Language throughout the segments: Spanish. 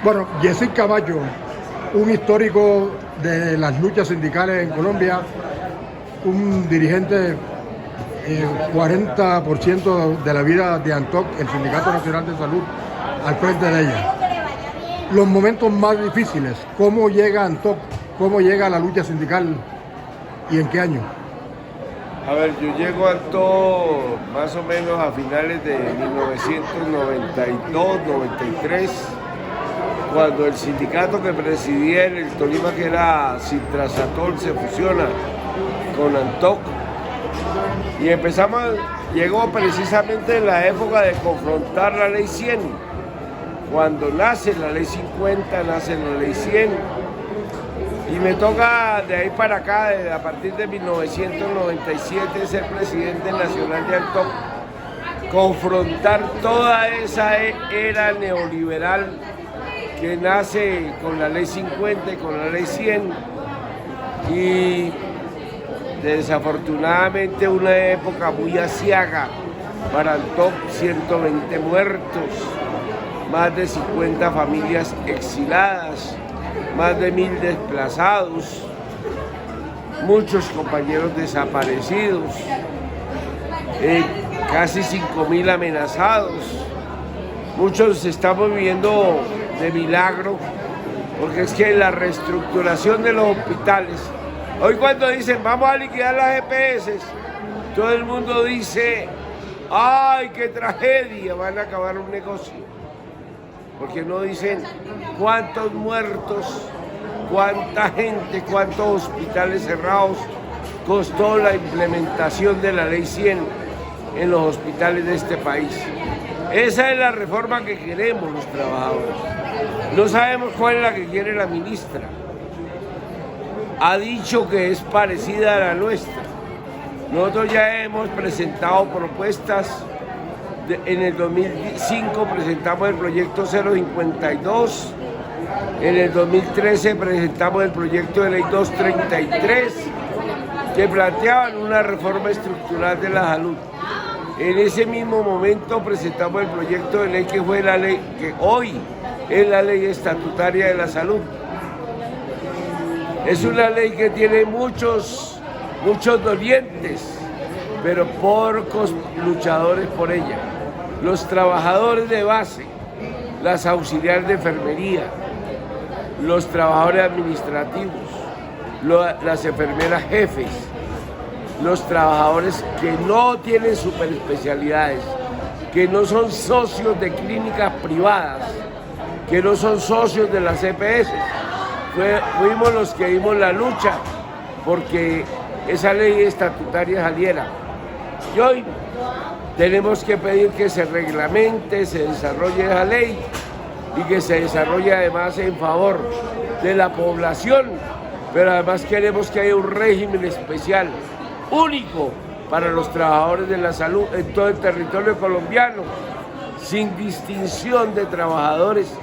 Bueno, Yesid Camacho, un histórico de las luchas sindicales en Colombia, un dirigente, 40% de la vida de ANTOC, el Sindicato Nacional de Salud, al frente de ella. Los momentos más difíciles, ¿cómo llega ANTOC? ¿Cómo llega la lucha sindical y en qué año? A ver, yo llego a ANTOC más o menos a finales de 1992-93, cuando el sindicato que presidía en el Tolima, que era Sintrasatol, se fusiona con ANTOC. Y llegó precisamente en la época de confrontar la ley 100. Cuando nace la ley 50, nace la ley 100. Y me toca de ahí para acá, a partir de 1997, ser presidente nacional de ANTOC, confrontar toda esa era neoliberal que nace con la ley 50 y con la ley 100. Y desafortunadamente una época muy aciaga para ANTOC, 120 muertos, más de 50 familias exiladas, más de 1000 desplazados, muchos compañeros desaparecidos, casi 5000 amenazados. Muchos estamos viviendo de milagro, porque es que la reestructuración de los hospitales, hoy cuando dicen vamos a liquidar las EPS, todo el mundo dice, ¡ay, qué tragedia! Van a acabar un negocio. Porque no dicen cuántos muertos, cuánta gente, cuántos hospitales cerrados costó la implementación de la ley 100 en los hospitales de este país. Esa es la reforma que queremos los trabajadores. No sabemos cuál es la que quiere la ministra. Ha dicho que es parecida a la nuestra. Nosotros ya hemos presentado propuestas. En el 2005 presentamos el proyecto 052, en el 2013 presentamos el proyecto de ley 233, que planteaban una reforma estructural de la salud. En ese mismo momento presentamos el proyecto de ley que fue la ley que hoy es la ley estatutaria de la salud. Es una ley que tiene muchos dolientes, pero pocos luchadores por ella. Los trabajadores de base, las auxiliares de enfermería, los trabajadores administrativos, las enfermeras jefes, los trabajadores que no tienen superespecialidades, que no son socios de clínicas privadas, que no son socios de las EPS. Fuimos los que dimos la lucha porque esa ley estatutaria saliera. Y hoy tenemos que pedir que se reglamente, se desarrolle esa ley y que se desarrolle además en favor de la población, pero además queremos que haya un régimen especial, único para los trabajadores de la salud en todo el territorio colombiano, sin distinción de trabajadores,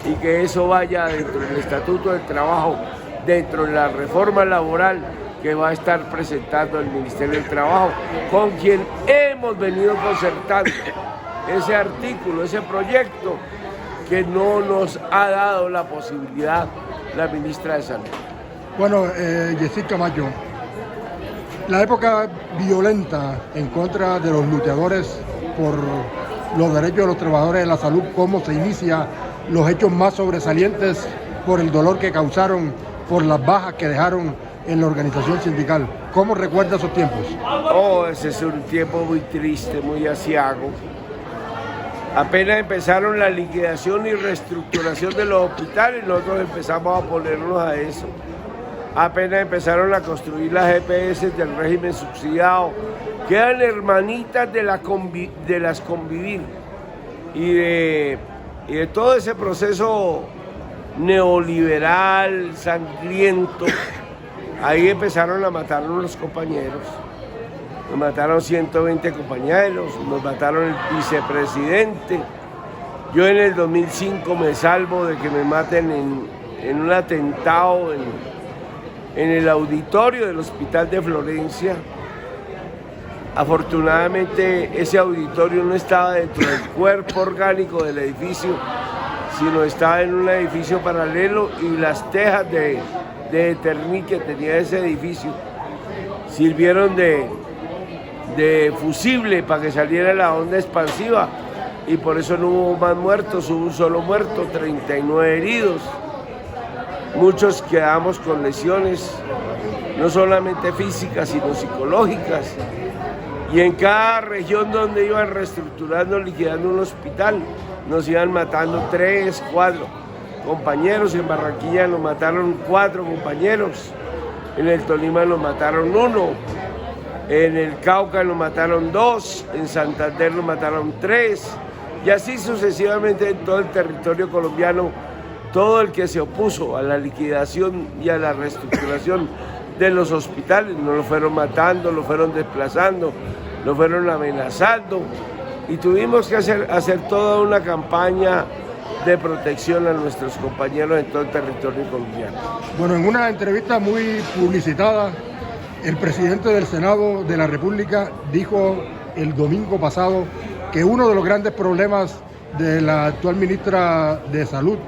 y que eso vaya dentro del Estatuto del Trabajo, dentro de la reforma laboral que va a estar presentando el Ministerio del Trabajo, con quien hemos venido concertando ese artículo, ese proyecto que no nos ha dado la posibilidad la ministra de Salud. Bueno, Yesid Camacho, la época violenta en contra de los luchadores por los derechos de los trabajadores de la salud, cómo se inicia, los hechos más sobresalientes por el dolor que causaron, por las bajas que dejaron en la organización sindical. ¿Cómo recuerda esos tiempos? Oh, ese es un tiempo muy triste, muy aciago. Apenas empezaron la liquidación y reestructuración de los hospitales, nosotros empezamos a ponernos a eso. Apenas empezaron a construir las EPS del régimen subsidiado, que eran hermanitas de las Convivir, y de todo ese proceso neoliberal, sangriento. Ahí empezaron a matarnos los compañeros. Nos mataron 120 compañeros, nos mataron el vicepresidente. Yo en el 2005 me salvo de que me maten en un atentado en el auditorio del Hospital de Florencia. Afortunadamente ese auditorio no estaba dentro del cuerpo orgánico del edificio, sino estaba en un edificio paralelo y las tejas de Eternit que tenía ese edificio sirvieron de fusible para que saliera la onda expansiva y por eso no hubo más muertos, hubo un solo muerto, 39 heridos. Muchos quedamos con lesiones, no solamente físicas, sino psicológicas. Y en cada región donde iban reestructurando, liquidando un hospital, nos iban matando 3, 4 compañeros. En Barranquilla nos mataron 4 compañeros, en el Tolima nos mataron 1, en el Cauca nos mataron 2, en Santander nos mataron 3, y así sucesivamente en todo el territorio colombiano. Todo el que se opuso a la liquidación y a la reestructuración de los hospitales, nos lo fueron matando, lo fueron desplazando, lo fueron amenazando y tuvimos que hacer toda una campaña de protección a nuestros compañeros en todo el territorio colombiano. Bueno, en una entrevista muy publicitada, el presidente del Senado de la República dijo el domingo pasado que uno de los grandes problemas de la actual ministra de Salud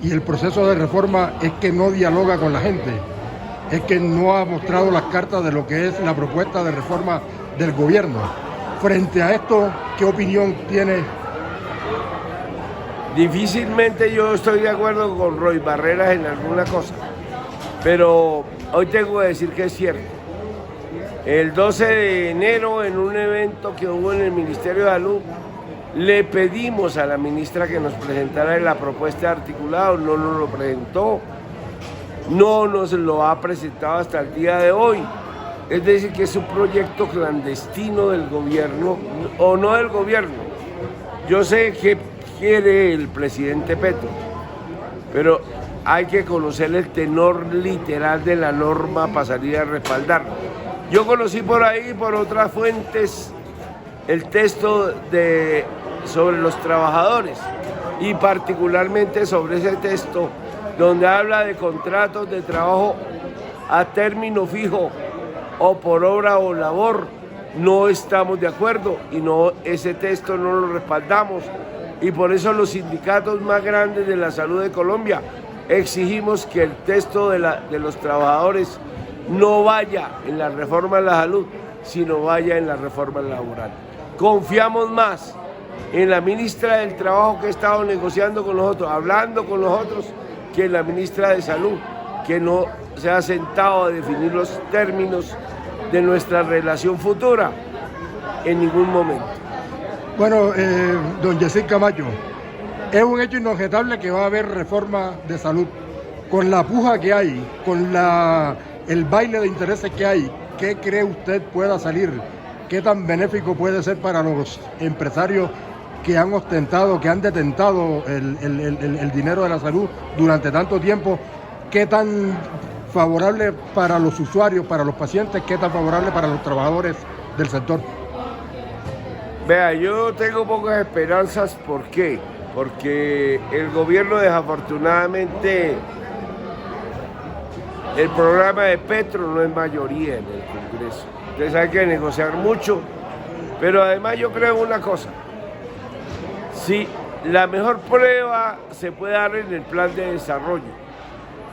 y el proceso de reforma es que no dialoga con la gente, es que no ha mostrado las cartas de lo que es la propuesta de reforma del gobierno. Frente a esto, ¿qué opinión tiene? Difícilmente yo estoy de acuerdo con Roy Barreras en alguna cosa, pero hoy tengo que decir que es cierto. El 12 de enero, en un evento que hubo en el Ministerio de Salud, le pedimos a la ministra que nos presentara la propuesta de articulado, no nos lo presentó, no nos lo ha presentado hasta el día de hoy. Es decir, que es un proyecto clandestino del gobierno, o no del gobierno. Yo sé que quiere el presidente Petro, pero hay que conocer el tenor literal de la norma para salir a respaldarlo. Yo conocí por ahí, por otras fuentes, el texto sobre los trabajadores y particularmente sobre ese texto donde habla de contratos de trabajo a término fijo o por obra o labor. No estamos de acuerdo y ese texto no lo respaldamos y por eso los sindicatos más grandes de la salud de Colombia exigimos que el texto de los trabajadores no vaya en la reforma de la salud, sino vaya en la reforma laboral. Confiamos más en la ministra del Trabajo que ha estado negociando con nosotros, hablando con nosotros, que en la ministra de Salud, que no se ha sentado a definir los términos de nuestra relación futura en ningún momento. Bueno, don Yesid Camacho, es un hecho inobjetable que va a haber reforma de salud. Con la puja que hay, con el baile de intereses que hay, ¿qué cree usted pueda salir? ¿Qué tan benéfico puede ser para los empresarios que han ostentado, que han detentado el dinero de la salud durante tanto tiempo? ¿Qué tan favorable para los usuarios, para los pacientes? ¿Qué tan favorable para los trabajadores del sector? Vea, yo tengo pocas esperanzas. ¿Por qué? Porque el gobierno, desafortunadamente, el programa de Petro no es mayoría en el Congreso. Entonces hay que negociar mucho, pero además yo creo una cosa. Sí, la mejor prueba se puede dar en el plan de desarrollo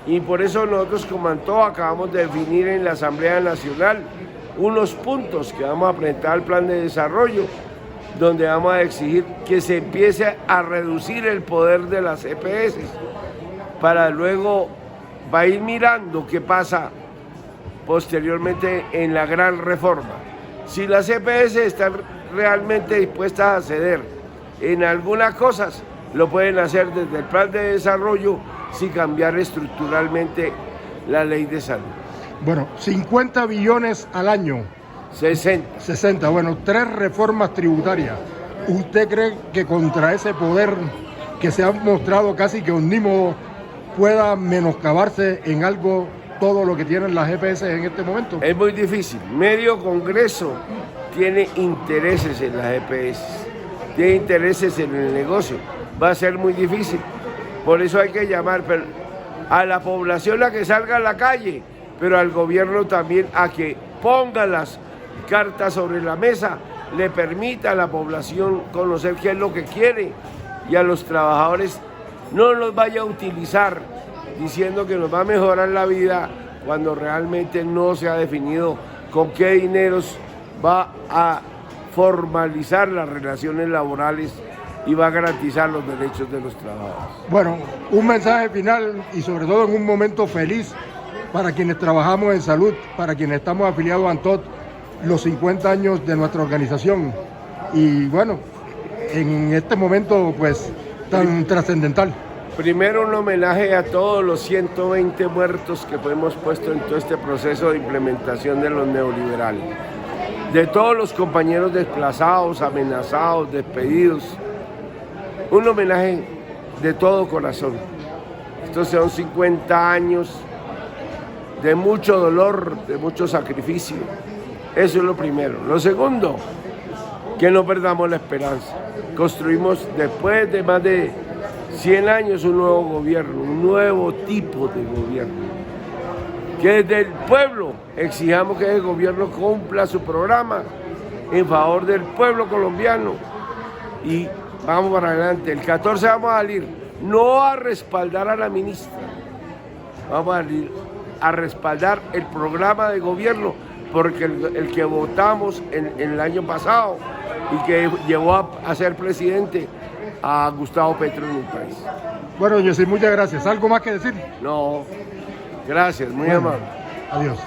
y por eso nosotros como ANTOA acabamos de definir en la Asamblea Nacional unos puntos que vamos a presentar al plan de desarrollo donde vamos a exigir que se empiece a reducir el poder de las EPS para luego va a ir mirando qué pasa posteriormente en la gran reforma. Si las EPS están realmente dispuestas a ceder en algunas cosas, lo pueden hacer desde el plan de desarrollo sin cambiar estructuralmente la ley de salud. Bueno, 50 billones al año. 60, bueno, 3 reformas tributarias. ¿Usted cree que contra ese poder que se ha mostrado casi que omnímodo pueda menoscabarse en algo todo lo que tienen las EPS en este momento? Es muy difícil. Medio Congreso tiene intereses en las EPS, tiene intereses en el negocio. Va a ser muy difícil. Por eso hay que llamar a la población a que salga a la calle, pero al gobierno también a que ponga las cartas sobre la mesa, le permita a la población conocer qué es lo que quiere y a los trabajadores no los vaya a utilizar diciendo que nos va a mejorar la vida cuando realmente no se ha definido con qué dineros va a formalizar las relaciones laborales y va a garantizar los derechos de los trabajadores. Bueno, un mensaje final y sobre todo en un momento feliz para quienes trabajamos en salud, para quienes estamos afiliados a ANTOT, los 50 años de nuestra organización. Y bueno, en este momento pues tan trascendental. Primero un homenaje a todos los 120 muertos que hemos puesto en todo este proceso de implementación de los neoliberales. De todos los compañeros desplazados, amenazados, despedidos. Un homenaje de todo corazón. Estos son 50 años de mucho dolor, de mucho sacrificio. Eso es lo primero. Lo segundo, que no perdamos la esperanza. Construimos después de más de 100 años un nuevo gobierno, un nuevo tipo de gobierno. Que desde el pueblo exijamos que el gobierno cumpla su programa en favor del pueblo colombiano y vamos para adelante. El 14 vamos a salir, no a respaldar a la ministra, vamos a salir a respaldar el programa de gobierno, porque el que votamos en el año pasado y que llevó a ser presidente a Gustavo Petro en el país. Bueno, Jessy, muchas gracias. ¿Algo más que decir? No, gracias, muy amable. Adiós.